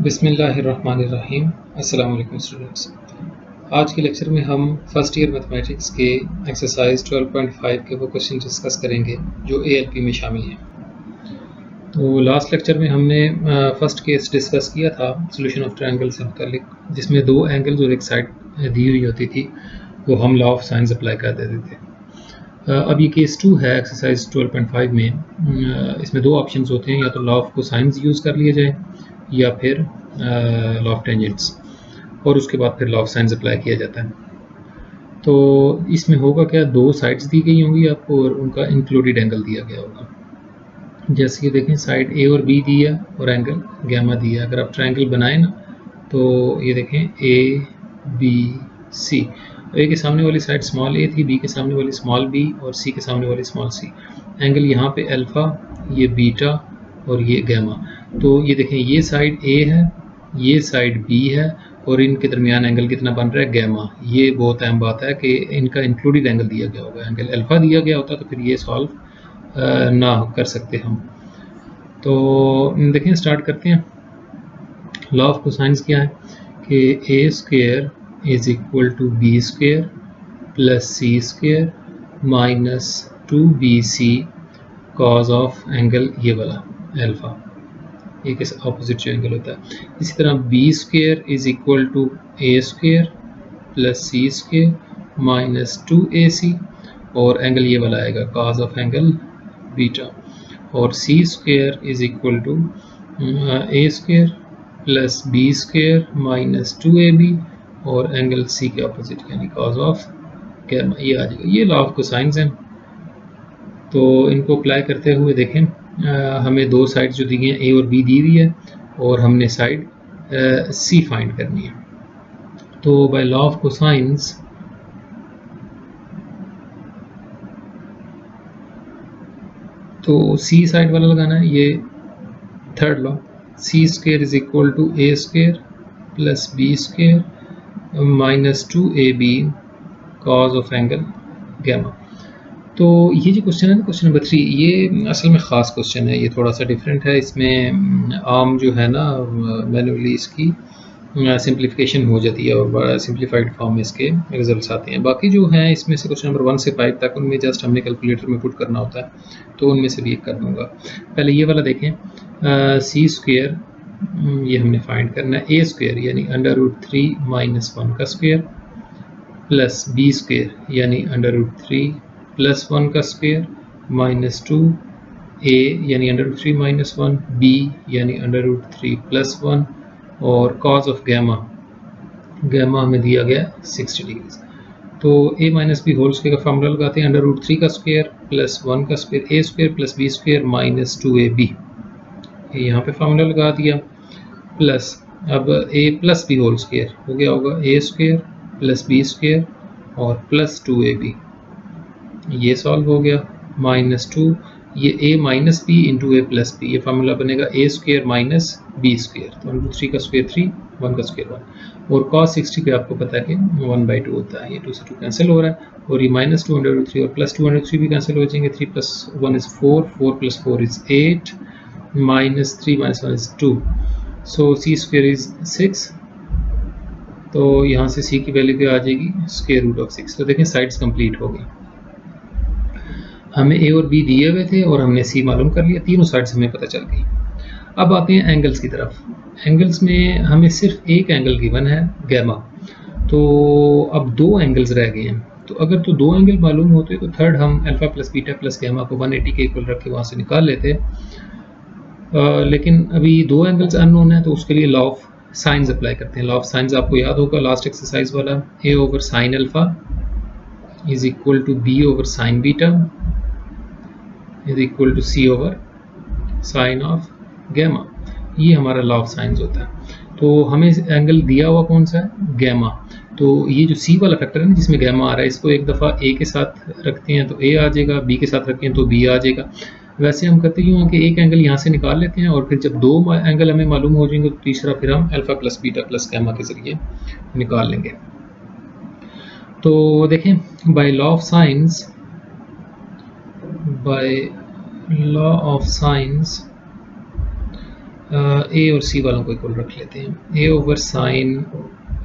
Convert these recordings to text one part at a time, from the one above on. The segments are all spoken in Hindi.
बिस्मिल्लाहिर्रहमानिर्रहीम। अस्सलाम वालेकुम स्टूडेंट्स। आज के लेक्चर में हम फर्स्ट ईयर मैथमेटिक्स के एक्सरसाइज 12.5 के वो क्वेश्चन डिस्कस करेंगे जो ALP में शामिल हैं। तो लास्ट लेक्चर में हमने फर्स्ट केस डिस्कस किया था सॉल्यूशन ऑफ ट्रायंगल से मुतालिक, जिसमें दो एंगल्स और एक साइड दी हुई होती थी, वो हम लॉ ऑफ साइंस अप्लाई कर देते थे। अब ये केस 2 है एक्सरसाइज 12.5 में। इसमें दो ऑप्शंस होते हैं, या तो लॉ ऑफ कोसाइंस यूज़ कर लिया जाए या फिर लॉ ऑफ टेंजेंट्स, और उसके बाद फिर लॉ ऑफ साइंस अप्लाई किया जाता है। तो इसमें होगा क्या, दो साइड्स दी गई होंगी आपको और उनका इंक्लूडेड एंगल दिया गया होगा। जैसे कि देखें, साइड ए और बी दी है और एंगल गैमा दिया है। अगर आप ट्रायंगल बनाएं ना, तो ये देखें ए बी सी, ए के सामने वाली साइड स्मॉल ए थी, बी के सामने वाली स्मॉल बी और सी के सामने वाली स्मॉल सी। एंगल यहाँ पे अल्फ़ा, ये बीटा और ये गैमा। तो ये देखें, ये साइड ए है, ये साइड बी है, और इनके दरमियान एंगल कितना बन रहा है, गैमा। ये बहुत अहम बात है कि इनका इंक्लूडेड एंगल दिया गया होगा। एंगल अल्फ़ा दिया गया होता तो फिर ये सॉल्व ना कर सकते हम। तो देखें, स्टार्ट करते हैं। लॉ ऑफ कोसाइंस क्या है कि A square is equal to B square plus C square minus 2bc cos of angle ये वाला अल्फ़ा, ये के ऑपोजिट जो एंगल होता है। इसी तरह B square is equal to A square plus C square minus 2ac, और एंगल ये वाला आएगा कॉज ऑफ एंगल बीटा। और C square is equal to A square plus B square minus 2ab, और एंगल सी के ऑपोजिट यानी कॉज ऑफ गैमा, ये आ जाएगा। ये लॉ ऑफ कोसाइंस है। तो इनको अप्लाई करते हुए देखें, हमें दो साइड जो दी गई हैं ए और बी दी हुई है, और हमने साइड सी फाइंड करनी है। तो बाय लॉ ऑफ कोसाइंस तो सी साइड वाला लगाना है, ये third law, C square is equal to A square plus B square minus 2ab cos of angle gamma. तो ये जो क्वेश्चन है ना, क्वेश्चन नंबर 3, ये असल में ख़ास क्वेश्चन है। ये थोड़ा सा डिफरेंट है। इसमें आम जो है ना मैनुअली इसकी सिंप्लीफिकेशन हो जाती है और बड़ा सिंप्लीफाइड फॉर्म में इसके रिजल्ट्स आते हैं। बाकी जो हैं इसमें से क्वेश्चन नंबर 1 से 5 तक, उनमें जस्ट हमने कैलकुलेटर में पुट करना होता है, तो उनमें से भी एक कर दूँगा। पहले ये वाला देखें, सी स्क्वायर ये हमने फाइंड करना है, ए स्क्वायर यानी √3 माइनस 1 का स्क्वायर प्लस बी स्क्वायर यानी √3 प्लस 1 का स्क्वायर माइनस 2a यानी √3 माइनस 1, b यानी √3 प्लस 1, और कॉज ऑफ गैमा, गैमा हमें दिया गया 60 डिग्री। तो a minus b whole square का फार्मूला लगाते हैं, √3 का स्क्वायर प्लस 1 का square, a square plus b square minus 2ab, यहाँ पे फार्मूला लगा दिया। प्लस अब a plus b whole square हो गया होगा a square plus b square और प्लस 2ab, ये सॉल्व हो गया। माइनस 2, ये a minus b into a plus b, ये फार्मूला बनेगा a square minus B square. तो √3 का स्क्वायर 3, 1 का स्क्वायर 1, और cos 60 पे आपको पता है कि 1/2 होता है। ये 2 से 2 कैंसिल हो रहा है, और ये माइनस 2 √3 और प्लस 2 √3 भी कैंसिल हो जाएंगे। 3 plus 1 is 4, 4 plus 4 is 8, minus 3 minus 1 is 2, so c square is 6। तो यहाँ से सी की वैल्यू क्या आ जाएगी, स्क्वायर रूट ऑफ 6। तो देखें, साइड्स कंप्लीट हो गई। हमें ए और बी दिए हुए थे और हमने सी मालूम कर लिया, तीनों साइड्स हमें पता चल गई। अब आते हैं एंगल्स की तरफ। एंगल्स में हमें सिर्फ एक एंगल गिवन है, गैमा। तो अब दो एंगल्स रह गए हैं। तो अगर तो दो एंगल मालूम होते तो थर्ड हम alpha plus beta plus gamma को 180 के इक्वल रख के वहाँ से निकाल लेते। लेकिन अभी दो एंगल्स अननोन है, तो उसके लिए लॉ ऑफ साइंस अप्लाई करते हैं। लॉ ऑफ साइंस आपको याद होगा लास्ट एक्सरसाइज वाला, A over sine alpha is equal to B over sine beta is equal to C over sine of gamma. ये हमारा लॉ ऑफ साइंस होता है। तो हमें एंगल दिया हुआ कौन सा है, गैमा। तो ये जो सी वाला फैक्टर है ना जिसमें गैमा आ रहा है, इसको एक दफ़ा ए के साथ रखते हैं तो ए आ जाएगा, बी के साथ रखते हैं तो बी आ जाएगा। वैसे हम करते यूँ कि एक एंगल यहाँ से निकाल लेते हैं, और फिर जब दो एंगल हमें मालूम हो जाएंगे तो तीसरा फिर हम alpha plus beta plus gamma के ज़रिए निकाल लेंगे। तो देखें, by law of sines, by law of science A और सी वालों को इक्वल रख लेते हैं। A over sine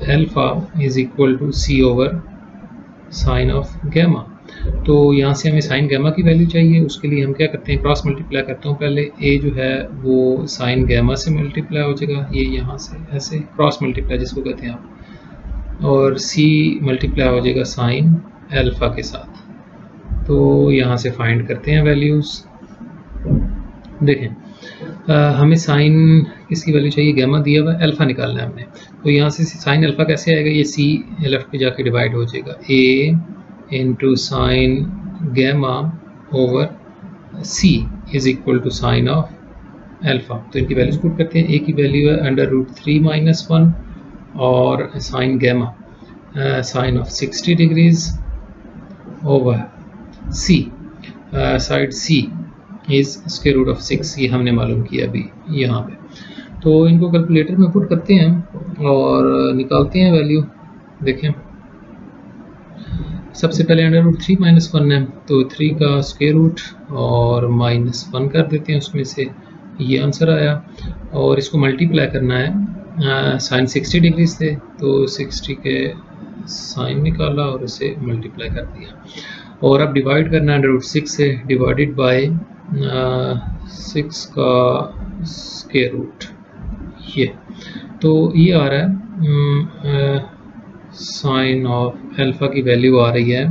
alpha is equal to C over sine of gamma. तो यहाँ से हमें साइन गैमा की वैल्यू चाहिए, उसके लिए हम क्या करते हैं, क्रॉस मल्टीप्लाई करता हूँ पहले। ए जो है वो साइन गैमा से मल्टीप्लाई हो जाएगा, ये यहाँ से ऐसे क्रॉस मल्टीप्लाई जिसको कहते हैं आप, और सी मल्टीप्लाई हो जाएगा साइन अल्फा के साथ। तो यहाँ से फाइंड करते हैं वैल्यूज़। देखें हमें साइन किसकी वैल्यू चाहिए, गैमा दिया हुआ है, अल्फा निकालना है हमने। तो यहाँ से साइन अल्फा कैसे आएगा, ये सी लेफ्ट पे जाके डिवाइड हो जाएगा, A into sine gamma over C is equal to sine of alpha. तो इनकी वैल्यूज पुट करते हैं। ए की वैल्यू है √3 - 1 और sine gamma sine of 60 degrees over c, side c is square root of 6, ये हमने मालूम किया अभी यहाँ पे। तो इनको कैलकुलेटर में पुट करते हैं और निकालते हैं वैल्यू। देखें सबसे पहले √3 - 1 है, तो 3 का स्क्वायर रूट और -1 कर देते हैं उसमें से, ये आंसर आया। और इसको मल्टीप्लाई करना है, साइन 60 डिग्री से, तो 60 के साइन निकाला और इसे मल्टीप्लाई कर दिया। और अब डिवाइड करना है √6 से, डिवाइडेड बाय 6 का स्क्वायर रूट, ये तो ये आ रहा है साइन ऑफ अल्फा की वैल्यू आ रही है,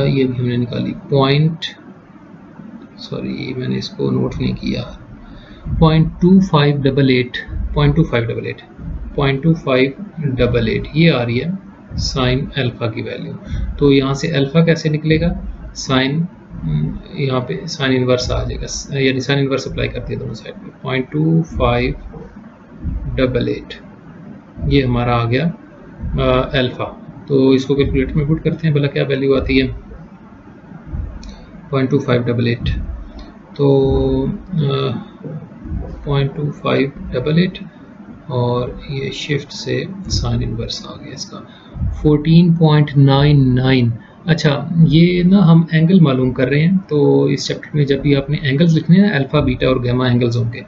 ये भी हमने निकाली मैंने इसको नोट नहीं किया, 0.2588 ये आ रही है साइन अल्फा की वैल्यू। तो यहाँ से अल्फा कैसे निकलेगा, साइन यहाँ पे साइन इनवर्स आ जाएगा, यानी साइन इनवर्स अप्लाई करते हैं दोनों साइड पे, 0.2588 ये हमारा आ गया अल्फा। तो इसको कैलकुलेटर में पुट करते हैं, भला क्या वैल्यू आती है, 0.2588। तो 0.2588 और ये शिफ्ट से साइन इनवर्स आ गया इसका 14.99। अच्छा, ये ना हम एंगल मालूम कर रहे हैं, तो इस चैप्टर में जब भी आपने एंगल्स लिखने हैं, अल्फा बीटा और गामा एंगल्स होंगे,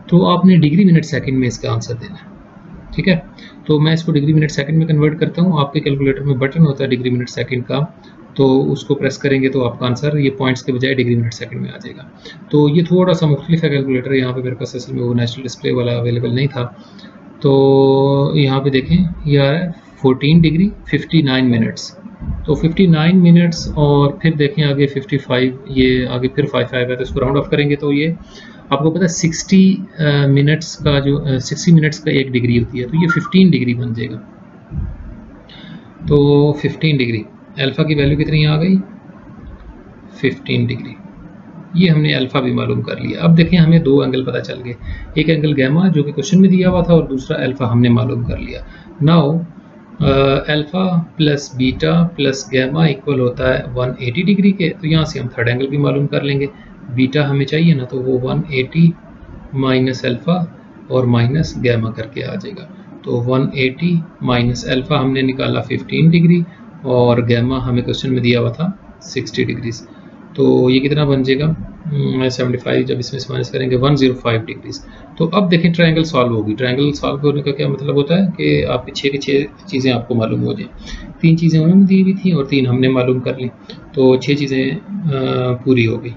तो आपने डिग्री मिनट सेकंड में इसका आंसर देना है, ठीक है। तो मैं इसको डिग्री मिनट सेकंड में कन्वर्ट करता हूँ। आपके कैलकुलेटर में बटन होता है डिग्री मिनट सेकंड का, तो उसको प्रेस करेंगे तो आपका आंसर ये पॉइंट्स के बजाय डिग्री मिनट सेकंड में आ जाएगा। तो ये थोड़ा सा मुख्तलिफ है कैलकुलेटर, यहाँ पे मेरे पास असल में वो नेचुरल डिस्प्ले वाला अवेलेबल नहीं था। तो यहाँ पे देखें ये आ रहा है 14 डिग्री 59 मिनट्स, तो 59 मिनट्स और फिर देखें आगे 55, ये आगे फिर 55 है, तो इसको राउंड ऑफ करेंगे तो ये आपको पता है 60 मिनट्स का जो 60 मिनट्स का 1 डिग्री होती है, तो ये 15 डिग्री बन जाएगा। तो 15 डिग्री अल्फा की वैल्यू कितनी आ गई, 15 डिग्री। ये हमने अल्फा भी मालूम कर लिया। अब देखें हमें दो एंगल पता चल गए, एक एंगल गैमा जो कि क्वेश्चन में दिया हुआ था और दूसरा अल्फा हमने मालूम कर लिया। Now alpha plus beta plus gamma equal होता है 180 डिग्री के, तो यहाँ से हम थर्ड एंगल भी मालूम कर लेंगे। बीटा हमें चाहिए ना, तो वो 180 माइनस अल्फा और माइनस गैमा करके आ जाएगा। तो 180 माइनस अल्फा हमने निकाला 15 डिग्री और गैमा हमें क्वेश्चन में दिया हुआ था 60 डिग्रीज। तो ये कितना बन जाएगा 75, जब इसमें से माइनस करेंगे 105 डिग्रीज। तो अब देखें ट्रायंगल सॉल्व होगी। ट्रायंगल सॉल्व होने का क्या मतलब होता है कि आपकी 6 की 6 चीज़ें आपको मालूम हो जाए। 3 चीज़ें उन्होंने दी हुई थी और 3 हमने मालूम कर ली, तो 6 चीज़ें पूरी हो गई।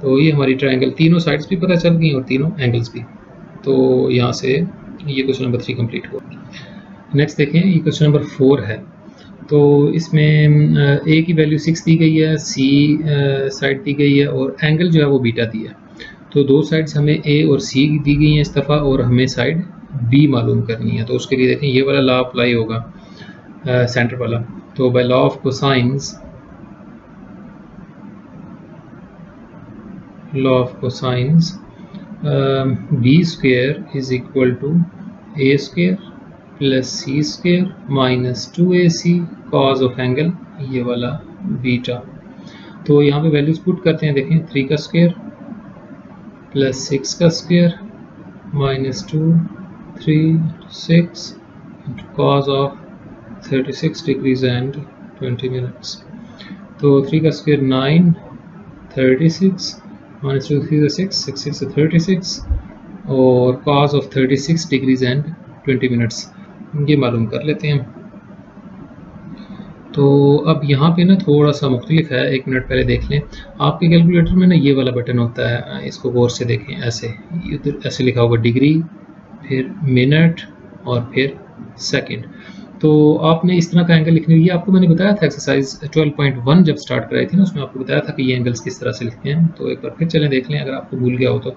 तो ये हमारी ट्रायंगल तीनों साइड्स भी पता चल गई और तीनों एंगल्स भी। तो यहाँ से ये क्वेश्चन नंबर 3 कंप्लीट हुआ। नेक्स्ट देखें, ये क्वेश्चन नंबर 4 है। तो इसमें ए की वैल्यू 6 दी गई है, सी साइड दी गई है और एंगल जो है वो बीटा दिया है। तो दो साइड्स हमें ए और सी दी गई हैं इस दफ़ा, और हमें साइड बी मालूम करनी है। तो उसके लिए देखें ये वाला लॉ अप्लाई होगा, सेंटर वाला। तो by law of cosines, law of cosines b square is equal to A square plus C square minus 2ac cos of angle ये वाला बीटा। तो यहाँ पे वैल्यूज पुट करते हैं। देखें 3 का स्क्वायर प्लस 6 का square minus 2 3 6 cause of 36 degrees and 20 minutes. तो 3 का स्क्वायर 9 36 -2 से 6, 6 से 36 और cos of 36 degrees and 20 minutes ये मालूम कर लेते हैं। तो अब यहाँ पे ना थोड़ा सा मुख्तलिफ है, 1 मिनट पहले देख लें। आपके कैलकुलेटर में ना ये वाला बटन होता है, इसको गौर से देखें, ऐसे इधर ऐसे लिखा होगा डिग्री, फिर मिनट और फिर सेकंड। तो आपने इस तरह का एंगल लिखने के लिए, आपको मैंने बताया था एक्सरसाइज 12.1 जब स्टार्ट कराई थी ना, उसमें आपको बताया था कि ये एंगल्स किस तरह से लिखते हैं। तो एक बार फिर चलें देख लें अगर आपको भूल गया हो तो।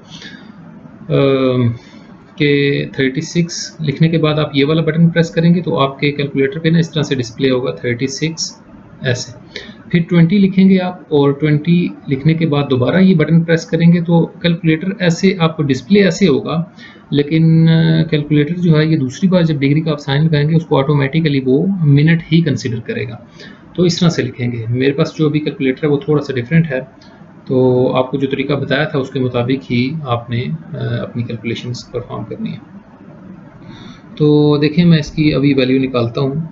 कि 36 लिखने के बाद आप ये वाला बटन प्रेस करेंगे तो आपके कैलकुलेटर पे ना इस तरह से डिस्प्ले होगा 36 ऐसे। फिर 20 लिखेंगे आप, और 20 लिखने के बाद दोबारा ये बटन प्रेस करेंगे तो कैलकुलेटर ऐसे आपको डिस्प्ले ऐसे होगा, लेकिन कैलकुलेटर जो है ये दूसरी बार जब डिग्री का आप साइन लगाएंगे उसको ऑटोमेटिकली वो मिनट ही कंसिडर करेगा। तो इस तरह से लिखेंगे। मेरे पास जो अभी कैलकुलेटर है वो थोड़ा सा डिफरेंट है, तो आपको जो तरीका बताया था उसके मुताबिक ही आपने अपनी कैलकुलेशंस परफॉर्म करनी है। तो देखें मैं इसकी अभी वैल्यू निकालता हूँ।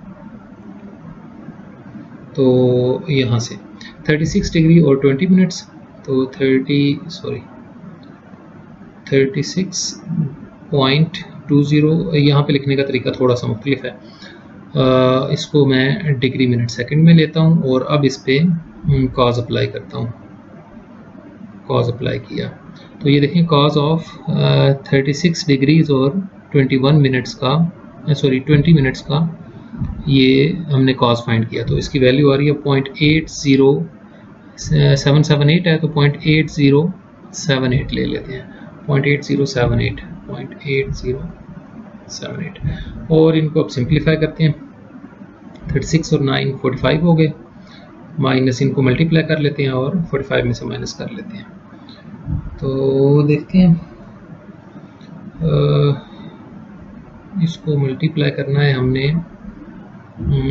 तो यहाँ से 36 डिग्री और 20 मिनट्स, तो 36.20 यहाँ पे लिखने का तरीका थोड़ा सा मुख्तलिफ है। इसको मैं डिग्री मिनट सेकंड में लेता हूँ और अब इस पर कॉस अप्लाई करता हूँ। कॉस अप्लाई किया तो ये देखें कॉस ऑफ 36 डिग्रीज और 21 मिनट्स का, सॉरी 20 मिनट्स का ये हमने कॉस फाइंड किया। तो इसकी वैल्यू आ रही है 0.80778 है, तो 0.8078 ले लेते हैं, 0.8078 और इनको अब सिंप्लीफाई करते हैं। 36 और 9 45 हो गए, माइनस इनको मल्टीप्लाई कर लेते हैं और 45 में से माइनस कर लेते हैं। तो देखते हैं इसको मल्टीप्लाई करना है हमने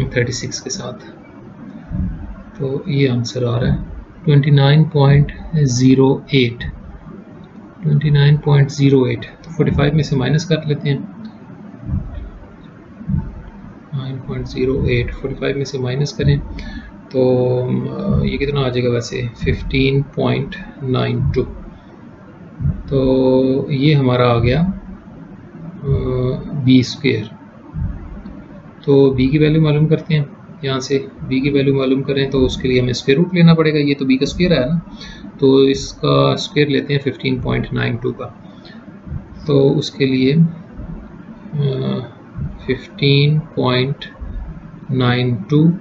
36 के साथ, तो ये आंसर आ रहा है 29.08। तो 45 में से माइनस कर लेते हैं, 9.08 45 में से माइनस करें तो ये कितना आ जाएगा वैसे 15.92। तो ये हमारा आ गया b स्क्वायर। तो b की वैल्यू मालूम करते हैं, यहाँ से b की वैल्यू मालूम करें तो उसके लिए हमें स्क्वायर रूट लेना पड़ेगा। ये तो b का स्क्वायर है ना, तो इसका स्क्वायर लेते हैं 15.92 का। तो उसके लिए 15.92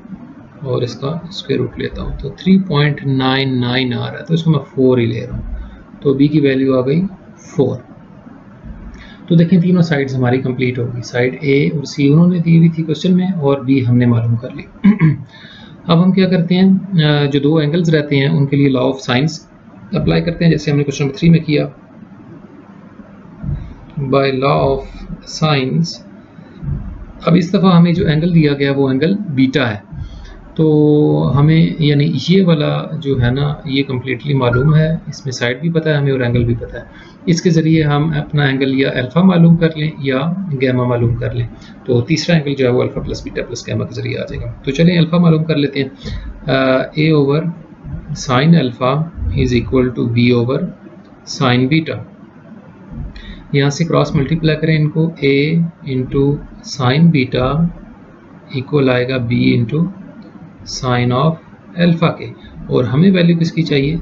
और इसका स्क्वायर रूट लेता हूँ तो 3.99 आ रहा है, तो इसको मैं 4 ही ले रहा हूँ। तो b की वैल्यू आ गई 4। तो देखें तीनों साइड्स हमारी कंप्लीट होगी, साइड a और c उन्होंने दी हुई थी क्वेश्चन में और b हमने मालूम कर ली। अब हम क्या करते हैं, जो दो एंगल्स रहते हैं उनके लिए लॉ ऑफ साइंस अप्लाई करते हैं, जैसे हमने क्वेश्चन नंबर 3 में किया। बाय लॉ ऑफ साइंस अब इस दफ़ा हमें जो एंगल दिया गया वो एंगल बीटा है, तो हमें यानी ये वाला जो है ना ये कम्प्लीटली मालूम है, इसमें साइड भी पता है हमें और एंगल भी पता है। इसके ज़रिए हम अपना एंगल या अल्फ़ा मालूम कर लें या गैमा मालूम कर लें। तो तीसरा एंगल जो है वो alpha plus beta plus gamma के ज़रिए आ जाएगा। तो चलें अल्फ़ा मालूम कर लेते हैं। a over sine alpha is equal to b over sine beta. यहाँ से क्रॉस मल्टीप्लाई करें इनको, a into sine beta equal आएगा b into sine of alpha के। और हमें वैल्यू किसकी चाहिए,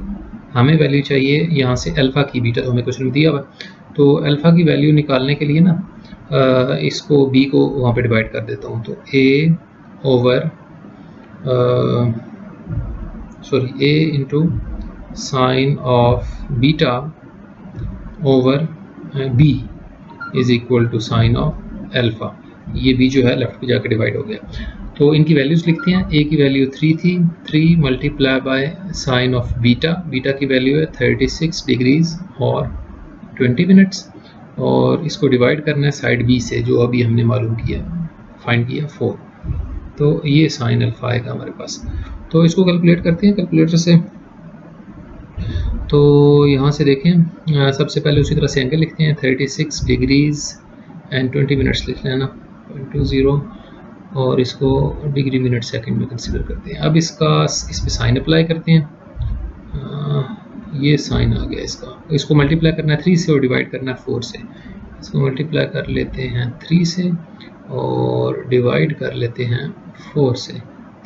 हमें वैल्यू चाहिए यहाँ से अल्फ़ा की। बीटा तो हमें क्वेश्चन में दिया हुआ, तो अल्फ़ा की वैल्यू निकालने के लिए ना इसको b को वहाँ पे डिवाइड कर देता हूँ। तो a over a into sine of beta over b is equal to sine of alpha. ये b जो है लेफ्ट पे जाकर डिवाइड हो गया। तो इनकी वैल्यूज़ लिखते हैं। a की वैल्यू 3 थी, 3 multiply by sine of beta, beta की वैल्यू है 36 डिग्रीज और 20 मिनट्स, और इसको डिवाइड करना है साइड b से जो अभी हमने मालूम किया, फाइंड किया 4। तो ये साइन अल्फ़ा आएगा हमारे पास। तो इसको कैलकुलेट करते हैं कैलकुलेटर से। तो यहाँ से देखें सबसे पहले उसी तरह से एंगल लिखते हैं, 36 डिग्रीज एंड 20 मिनट्स लिख लेना 0, और इसको डिग्री मिनट सेकंड में कंसीडर करते हैं। अब इस पे साइन अप्लाई करते हैं। ये साइन आ गया इसका। इसको मल्टीप्लाई करना है 3 से और डिवाइड करना है 4 से। इसको मल्टीप्लाई कर लेते हैं 3 से और डिवाइड कर लेते हैं 4 से,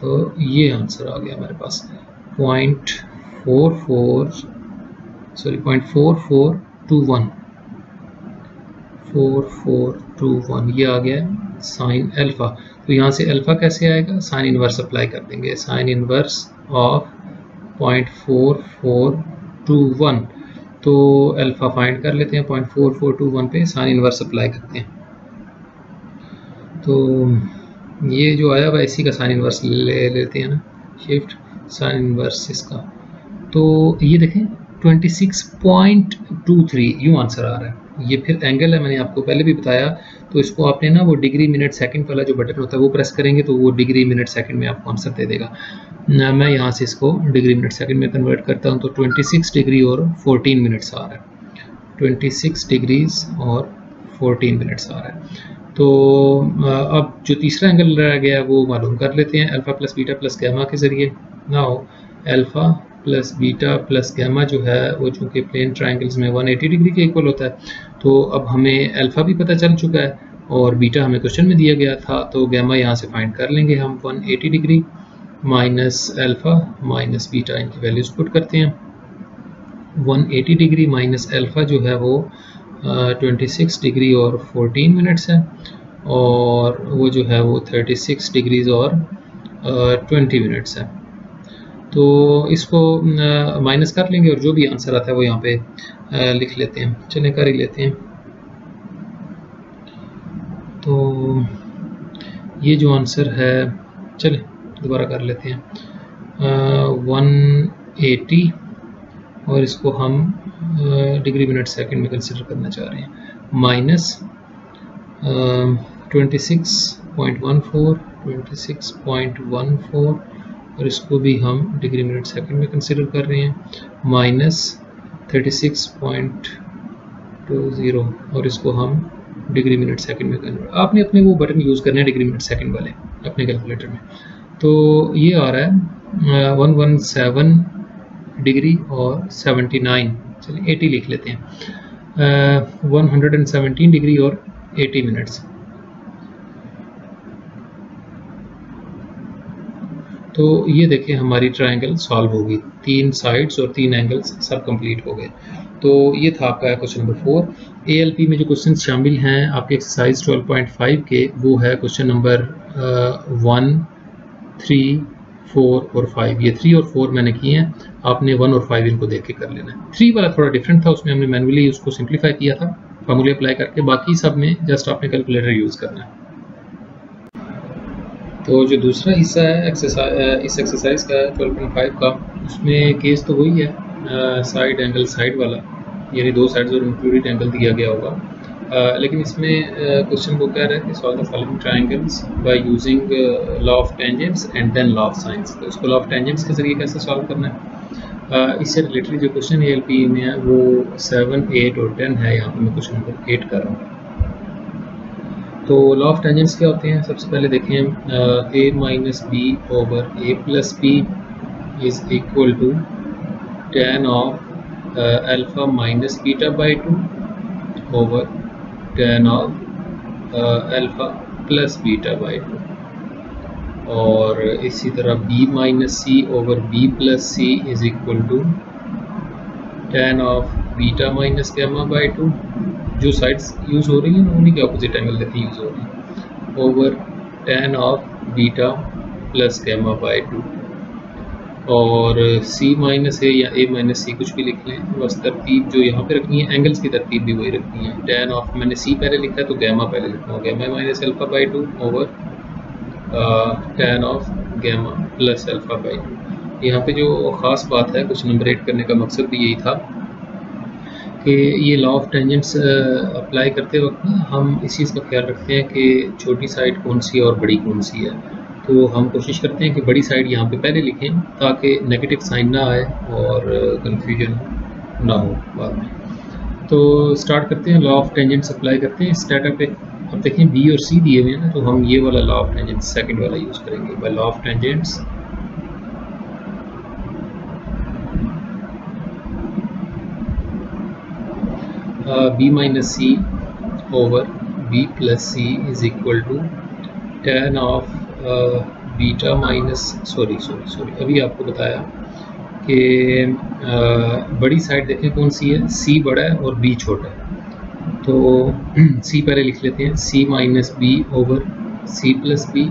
तो ये आंसर आ गया हमारे पास 0.4421 ये आ गया साइन अल्फा। तो यहाँ से अल्फा कैसे आएगा, साइन इनवर्स अप्लाई कर देंगे, साइन इनवर्स ऑफ 0.4421। तो अल्फा फाइंड कर लेते हैं, 0.4421 पे साइन इनवर्स अप्लाई करते हैं। तो ये जो आया वह इसी का साइन इनवर्स ले लेते हैं ना, शिफ्ट साइन इनवर्स इसका। तो ये देखें 26.23 यूँ आंसर आ रहा है। ये फिर एंगल है, मैंने आपको पहले भी बताया। तो इसको आपने ना वो डिग्री मिनट सेकंड वाला जो बटन होता है वो प्रेस करेंगे तो वो डिग्री मिनट सेकंड में आपको आंसर दे देगा। मैं यहाँ से इसको डिग्री मिनट सेकंड में कन्वर्ट करता हूँ, तो 26 डिग्री और 14 मिनट्स आ रहा है, 26 डिग्रीज और 14 मिनट्स आ रहा है। तो अब जो तीसरा एंगल रह गया वो मालूम कर लेते हैं, alpha plus beta plus gamma के ज़रिए। Now alpha plus beta plus gamma जो है वो चूँकि प्लेन ट्रायंगल्स में 180 डिग्री के इक्वल होता है, तो अब हमें अल्फ़ा भी पता चल चुका है और बीटा हमें क्वेश्चन में दिया गया था, तो गैमा यहाँ से फाइंड कर लेंगे हम। 180 degree minus alpha minus beta, इनकी वैल्यूज़ पुट करते हैं। 180 डिग्री माइनस अल्फ़ा जो है वो 26 डिग्री और 14 मिनट्स है, और वो जो है वो 36 डिग्रीज और 20 मिनट्स है। तो इसको माइनस कर लेंगे और जो भी आंसर आता है वो यहाँ पे लिख लेते हैं। चलें कर ही लेते हैं। तो ये जो आंसर है, चलें दोबारा कर लेते हैं, 180 और इसको हम डिग्री मिनट सेकंड में कंसिडर करना चाह रहे हैं, माइनस 26.14 और इसको भी हम डिग्री मिनट सेकंड में कंसिडर कर रहे हैं, माइनस 36.20 और इसको हम डिग्री मिनट सेकंड में कन्वर्ट। आपने अपने वो बटन यूज़ करने हैं डिग्री मिनट सेकंड वाले अपने कैलकुलेटर में। तो ये आ रहा है 117 डिग्री और 79, चलिए 80 लिख लेते हैं, 117 डिग्री और 80 मिनट्स। तो ये देखें हमारी ट्रायंगल सॉल्व होगी, 3 साइड्स और 3 एंगल्स सब कंप्लीट हो गए। तो ये था आपका क्वेश्चन नंबर 4। ALP में जो क्वेश्चन शामिल हैं आपके एक्सरसाइज 12.5 के, वो है क्वेश्चन नंबर 1, 3, 4 और 5। ये 3 और 4 मैंने किए हैं, आपने 1 और 5 इनको देख के कर लेना है। 3 वाला थोड़ा डिफरेंट था, उसमें हमने मैनुअली उसको सिंप्लीफाई किया था फार्मूले अप्लाई करके, बाकी सब में जस्ट आपने कैलकुलेटर यूज़ करना है। तो जो दूसरा हिस्सा है एक्सरसाइज, इस एक्सरसाइज का 12.5 का, उसमें केस तो वही है साइड एंगल साइड वाला, यानी 2 साइड्स और इंक्लूडेड एंगल दिया गया होगा। लेकिन इसमें क्वेश्चन को कह रहा है कि solve the following triangles by using law of tangents and then law of science. तो इसको लॉ ऑफ टेंजेंट्स के जरिए कैसे सॉल्व करना है, इससे रिलेटेड जो क्वेश्चन ALP में है वो 7, 8 और 10 है। यहाँ पे मैं क्वेश्चन नंबर 8 कर रहा हूँ। तो लॉ ऑफ टेंजेंट्स क्या होते हैं, सबसे पहले देखें, a minus B over a plus B is equal to tan of alpha minus beta by 2 over tan of alpha plus beta by 2, और इसी तरह b minus c over b plus c is equal to tan of beta minus gamma by 2। जो साइड्स यूज़ हो रही हैं उन्हीं के ऑपोजिट एंगल लेके यूज़ हो रही हैं, over tan of beta plus gamma by 2, और c माइनस ए या a माइनस सी कुछ भी लिख लें, बस तरतीब जो यहाँ पे रखनी है, एंगल्स की तरतीब भी वही रखनी है। tan ऑफ, मैंने c पहले लिखा है तो गैमा पहले लिखूँगा, gamma minus alpha by 2 over tan of gamma plus alpha by 2। यहाँ पे जो ख़ास बात है क्वेश्चन नंबर 8 करने का मकसद भी यही था कि ये लॉ ऑफ टेंजेंट्स अप्लाई करते वक्त ना हम इस चीज़ का ख्याल रखते हैं कि छोटी साइड कौन सी है और बड़ी कौन सी है। तो हम कोशिश करते हैं कि बड़ी साइड यहाँ पे पहले लिखें ताकि नेगेटिव साइन ना आए और कंफ्यूजन ना हो बाद में। तो स्टार्ट करते हैं, लॉ ऑफ टेंजेंट्स अप्लाई करते हैं इस डाटा पे। अब देखें बी और सी दिए हुए हैं ना, तो हम ये वाला लॉ ऑफ टेंजेंट्स सेकंड वाला यूज़ करेंगे। By law of tangents b minus c over b plus c is equal to tan of beta minus sorry अभी आपको बताया कि बड़ी साइड देखें कौन सी है, सी बड़ा है और बी छोटा है, तो सी पहले लिख लेते हैं, C minus B over C plus B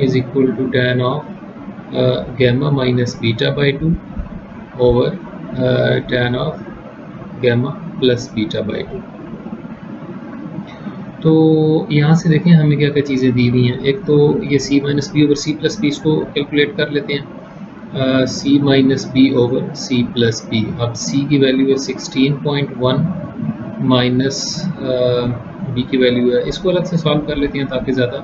is equal to tan of gamma minus beta by 2 over tan of gamma plus beta by 2। तो यहाँ से देखें हमें क्या क्या चीज़ें दी हुई हैं। एक तो ये C minus B over C plus B, इसको कैलकुलेट कर लेते हैं। C minus B over C plus B, अब सी की वैल्यू है 16.1 माइनस बी की वैल्यू है, इसको अलग से सॉल्व कर लेते हैं ताकि ज़्यादा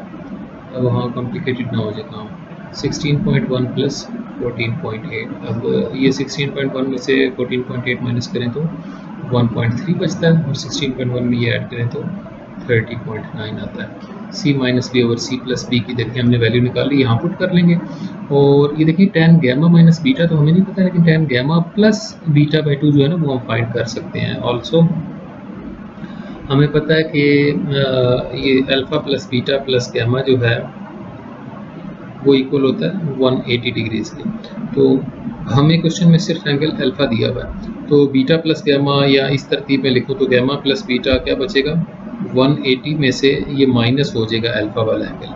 वहाँ कॉम्प्लिकेटेड ना हो जाए काम। 16.1 प्लस 14.8, अब ये 16.1 में से 14.8 माइनस करें तो 1.3 बचता है और 16.1 में ये ऐड करें तो 30.9 आता है। C minus B over C plus B की देखिए हमने वैल्यू निकाली, यहाँ पुट कर लेंगे। और ये देखिए tan गैमा माइनस बीटा तो हमें नहीं पता, लेकिन tan gamma plus beta by 2 जो है ना वो हम फाइंड कर सकते हैं। ऑल्सो हमें पता है कि ये alpha plus beta plus gamma जो है वो इक्वल होता है 180 डिग्रीज के। तो हमें क्वेश्चन में सिर्फ एंगल अल्फ़ा दिया हुआ है, तो बीटा प्लस गैमा या इस तरतीब में लिखो तो गैमा प्लस बीटा क्या बचेगा, 180 में से ये माइनस हो जाएगा अल्फ़ा वाला एंगल,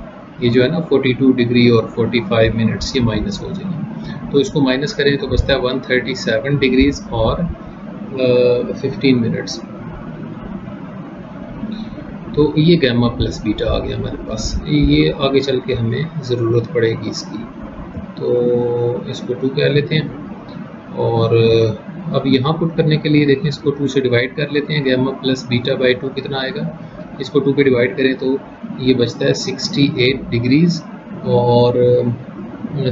ये जो है ना 42 डिग्री और 45 मिनट्स ये माइनस हो जाएगा। तो इसको माइनस करें तो बचता है 137 डिग्रीज और 15 मिनट्स। तो ये गैमा प्लस बीटा आ गया हमारे पास, ये आगे चल के हमें ज़रूरत पड़ेगी इसकी, तो इसको 2 कह लेते हैं। और अब यहाँ पुट करने के लिए देखें इसको 2 से डिवाइड कर लेते हैं, गैमा प्लस बीटा बाई 2 कितना आएगा, इसको 2 पे डिवाइड करें तो ये बचता है 68 डिग्रीज और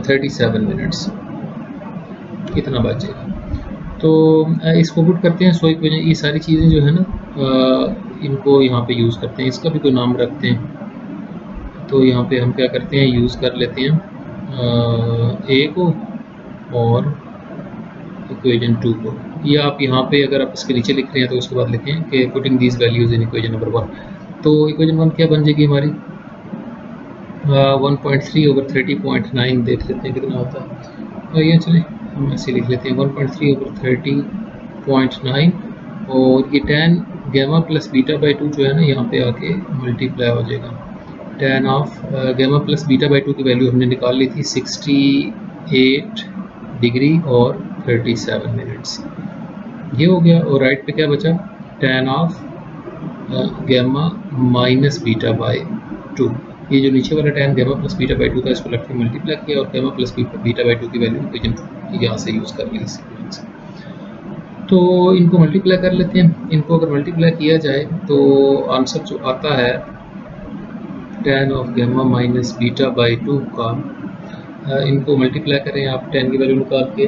37 मिनट्स, कितना बचेगा। तो इसको पुट करते हैं। सो ये सारी चीज़ें जो है ना इनको यहाँ पे यूज़ करते हैं, इसका भी कोई नाम रखते हैं। तो यहाँ पे हम क्या करते हैं, यूज़ कर लेते हैं ए को और इक्वेशन 2 को, या आप यहाँ पे अगर आप इसके नीचे लिख रहे हैं तो उसके बाद लिखें कि putting these values in equation number 1। तो इक्वेशन 1 क्या बन जाएगी हमारी, 1.3 ओवर 30.9, देख लेते हैं कितना होता है। और ये चलें हम ऐसे लिख लेते हैं 1.3 ओवर 30.9 और ये tan gamma plus beta by 2 जो है ना यहाँ पे आके मल्टीप्लाई हो जाएगा। tan of gamma plus beta by 2 की वैल्यू हमने निकाल ली थी 68 डिग्री और 37 मिनट्स, ये हो गया। और राइट पे क्या बचा, tan of gamma minus beta by 2, ये जो नीचे वाला tan gamma plus beta by 2 का इसको लेफ्ट में मल्टीप्लाई किया और गैमा प्लस बीटा बाई 2 की वैल्यू इक्वेशन 2 यहाँ से यूज़ कर ली इस इक्वेशन से। तो इनको मल्टीप्लाई कर लेते हैं। इनको अगर मल्टीप्लाई किया जाए तो आंसर जो आता है tan of gamma minus beta by 2 का, इनको मल्टीप्लाई करें आप tan की वैल्यू निकाल के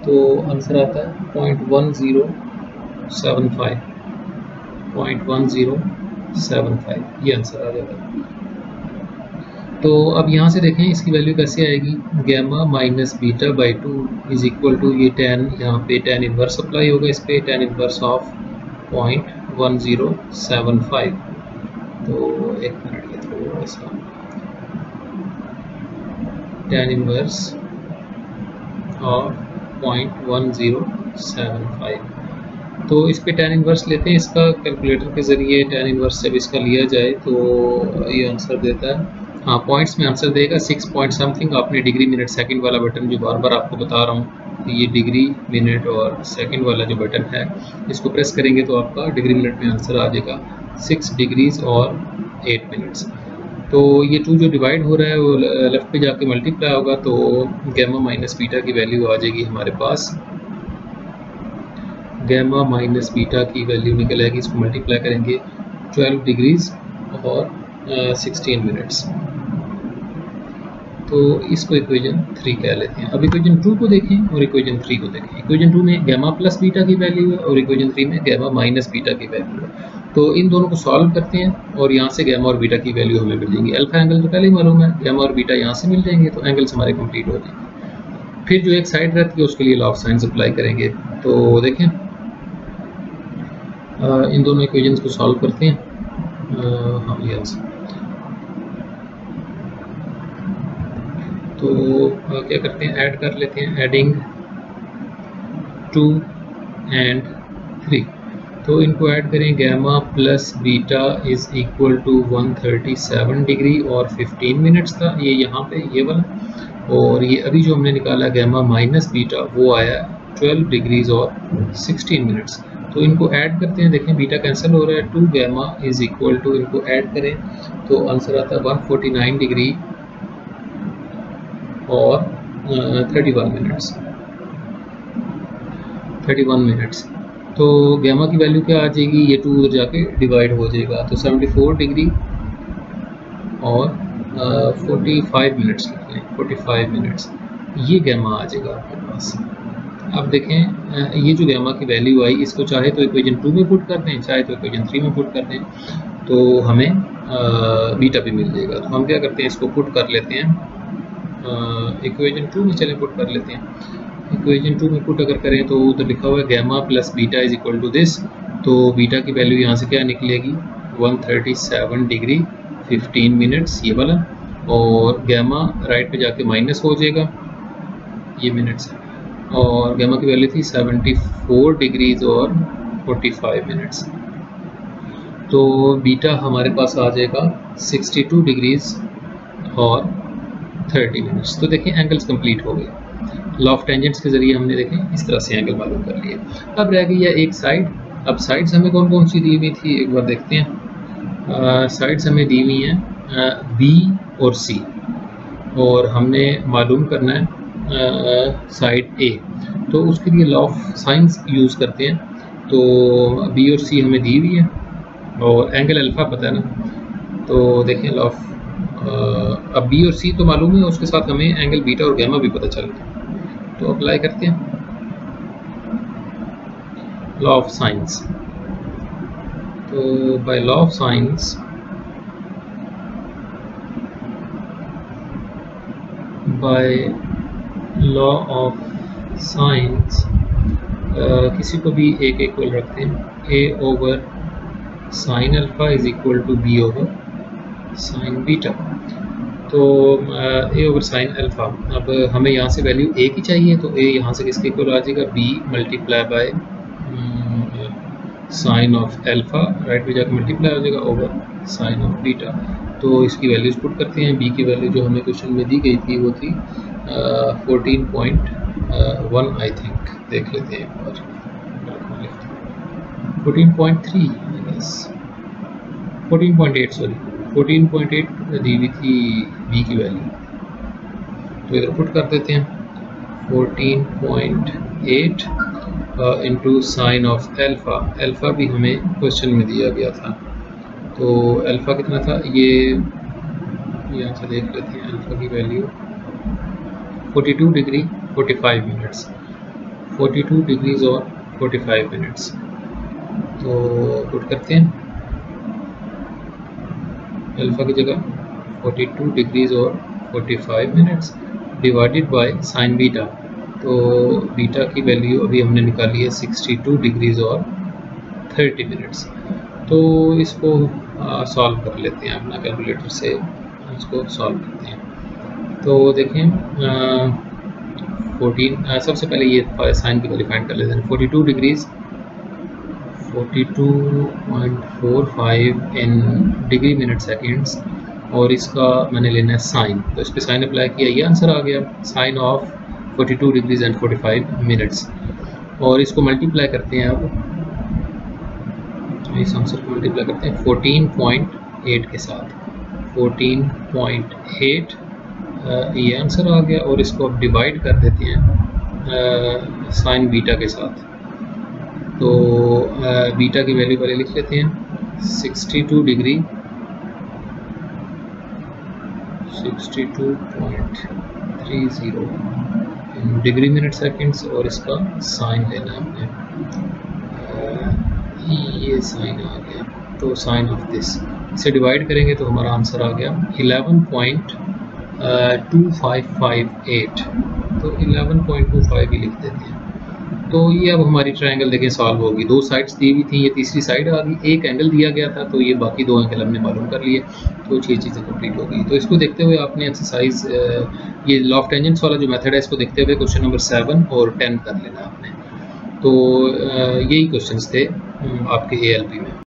तो आंसर आता है 0.1075, ये आंसर आ जाता है। तो अब यहाँ से देखें इसकी वैल्यू कैसे आएगी, gamma minus beta by 2 is equal to ये tan, यहाँ पे tan इनवर्स अप्लाई होगा इस पे, tan इनवर्स ऑफ 0.1075। तो एक मिनट ये थोड़ा सा tan इनवर्स ऑफ 0.1075, तो इस पे tan इनवर्स लेते हैं इसका कैलकुलेटर के ज़रिए। tan इनवर्स जब इसका लिया जाए तो ये आंसर देता है, हाँ पॉइंट्स में आंसर देगा 6 पॉइंट समथिंग। आपने डिग्री मिनट सेकंड वाला बटन जो बार बार आपको बता रहा हूँ, तो ये डिग्री मिनट और सेकंड वाला जो बटन है इसको प्रेस करेंगे तो आपका डिग्री मिनट में आंसर आ जाएगा 6 डिग्रीज और 8 मिनट्स। तो ये 2 जो डिवाइड हो रहा है वो लेफ्ट पे जाके मल्टीप्लाई होगा, तो गैमा माइनस बीटा की वैल्यू आ जाएगी हमारे पास, गैमा माइनस बीटा की वैल्यू निकल आएगी, इसको मल्टीप्लाई करेंगे 12 डिग्रीज और 16 मिनट्स। तो इसको इक्वेशन 3 कह लेते हैं। अब इक्वेशन 2 को देखें और इक्वेशन 3 को देखें। इक्वेशन 2 में गैमा प्लस बीटा की वैल्यू है और इक्वेशन 3 में गैमा माइनस बीटा की वैल्यू है। तो इन दोनों को सॉल्व करते हैं और यहाँ से गैमा और बीटा की वैल्यू हमें मिल जाएंगी। अल्फा एंगल तो पहले ही मालूम है, गैमा और बीटा यहाँ से मिल जाएंगे तो एंगल्स हमारे कंप्लीट हो जाएंगे। फिर जो एक साइड रहती है उसके लिए लॉ ऑफ साइंस अप्लाई करेंगे। तो देखें इन दोनों इक्वेशंस को सॉल्व करते हैं। हाँ यस, तो क्या करते हैं, ऐड कर लेते हैं, एडिंग 2 एंड 3। तो इनको ऐड करें, gamma plus beta is equal to 137 degree और 15 मिनट्स था ये यहाँ पे, ये वाला। और ये अभी जो हमने निकाला गैमा माइनस बीटा वो आया 12 डिग्रीज और 16 मिनट्स। तो इनको ऐड करते हैं, देखें बीटा कैंसिल हो रहा है, 2 गैमा इज इक्वल टू, इनको ऐड करें तो आंसर आता है 149 डिग्री और 31 मिनट्स। तो गैमा की वैल्यू क्या आ जाएगी, ये 2 उधर जाके डिवाइड हो जाएगा, तो 74 डिग्री और 45 मिनट्स लिख लें, 45 मिनट्स ये गैमा आ जाएगा आपके पास। अब देखें ये जो गैमा की वैल्यू आई, इसको चाहे तो इक्वेशन 2 में पुट कर दें, चाहे तो इक्वेशन 3 में पुट कर दें, तो हमें बीटा भी मिल जाएगा। तो हम क्या करते हैं, इसको पुट कर लेते हैं इक्वेशन 2 में, चले पुट कर लेते हैं। इक्वेशन 2 में पुट अगर करें तो उधर लिखा हुआ है gamma plus beta is equal to this, तो बीटा की वैल्यू यहाँ से क्या निकलेगी 137 डिग्री 15 मिनट्स ये वाला, और गैमा राइट पे जाके माइनस हो जाएगा ये मिनट्स, और गैमा की वैल्यू थी 74 डिग्रीज और 45 मिनट्स। तो बीटा हमारे पास आ जाएगा 62 डिग्रीज और 30 मिनट्स। तो देखें एंगल्स कंप्लीट हो गए, लॉ ऑफ टेंजेंट्स के जरिए हमने देखें इस तरह से एंगल मालूम कर लिए। अब रह गई है एक साइड। अब साइड्स हमें कौन कौन सी दी हुई थी एक बार देखते हैं। साइड्स हमें दी हुई हैं बी और सी, और हमने मालूम करना है साइड ए। तो उसके लिए लॉ ऑफ साइंस यूज़ करते हैं। तो बी और सी हमें दी हुई है और एंगल अल्फा पता है ना, तो देखें लॉ ऑफ अब बी और सी तो मालूम है, उसके साथ हमें एंगल बीटा और गैमा भी पता चल गया। तो अप्लाई करते हैं लॉ ऑफ साइंस। तो by law of science, by law of science किसी को भी एक इक्वल रखते हैं, A over sine alpha is equal to B over sine beta. तो ए ओवर साइन अल्फा, अब हमें यहाँ से वैल्यू ए की चाहिए, तो ए यहाँ से किसके इक्वल आ जाएगा, b multiply by sine of alpha, right पे जाकर मल्टीप्लाई हो जाएगा ओवर साइन ऑफ बीटा। तो इसकी वैल्यूज पुट करते हैं। बी की वैल्यू जो हमें क्वेश्चन में दी गई थी वो थी 14.1 आई थिंक, देख लेते हैं एक बार, 14.3 14.8 सॉरी 14.8 दी हुई थी बी की वैल्यू, तो इधर पुट कर देते हैं 14.8 into sine of alpha. Alpha भी हमें क्वेश्चन में दिया गया था, तो अल्फा कितना था, ये यहाँ से देख लेते हैं। अल्फा की वैल्यू 42 डिग्री 45 मिनट्स, 42 डिग्रीज और 45 मिनट्स। तो पुट करते हैं अल्फा की जगह 42 डिग्रीज और 45 minutes divided by sine beta. तो बीटा की वैल्यू अभी हमने निकाली है 62 डिग्रीज और 30 मिनट्स। तो इसको सॉल्व कर लेते हैं अपना कैलकुलेटर से, इसको सॉल्व करते हैं। तो देखें 14 सबसे पहले ये साइन की वैल्यू फाइंड कर लेते हैं। 42 degrees 42.45 in degree minute seconds, और इसका मैंने लेना है साइन, तो इस पर साइन अप्लाई किया, ये आंसर आ गया sine of 42 degrees and 45 minutes. और इसको मल्टीप्लाई करते हैं, अब इस आंसर को मल्टीप्लाई करते हैं 14.8 के साथ, 14.8 ये आंसर आ गया। और इसको अब डिवाइड कर देते हैं साइन बीटा के साथ। तो बीटा की वैल्यू पहले लिख लेते हैं 62 डिग्री 62.30 डिग्री मिनट सेकेंड्स, और इसका साइन लेना है हमने, ये साइन आ गया। तो साइन ऑफ दिस, इसे डिवाइड करेंगे तो हमारा आंसर आ गया 11.2558। तो 11.25 ही लिख देते हैं। तो तो ये अब हमारी ट्रायंगल देखें सॉल्व होगी, 2 साइड्स दी हुई थी, ये तीसरी साइड आ गई, एक एंगल दिया गया था, तो ये बाकी 2 एंगल हमने मालूम कर लिए, तो 6 चीज़ें कंप्लीट हो गई। तो इसको देखते हुए आपने एक्सरसाइज ये लॉ ऑफ टेंजेंट्स वाला जो मेथड है इसको देखते हुए क्वेश्चन नंबर 7 और 10 कर लेना आपने। तो यही क्वेश्चंस थे आपके ALP में।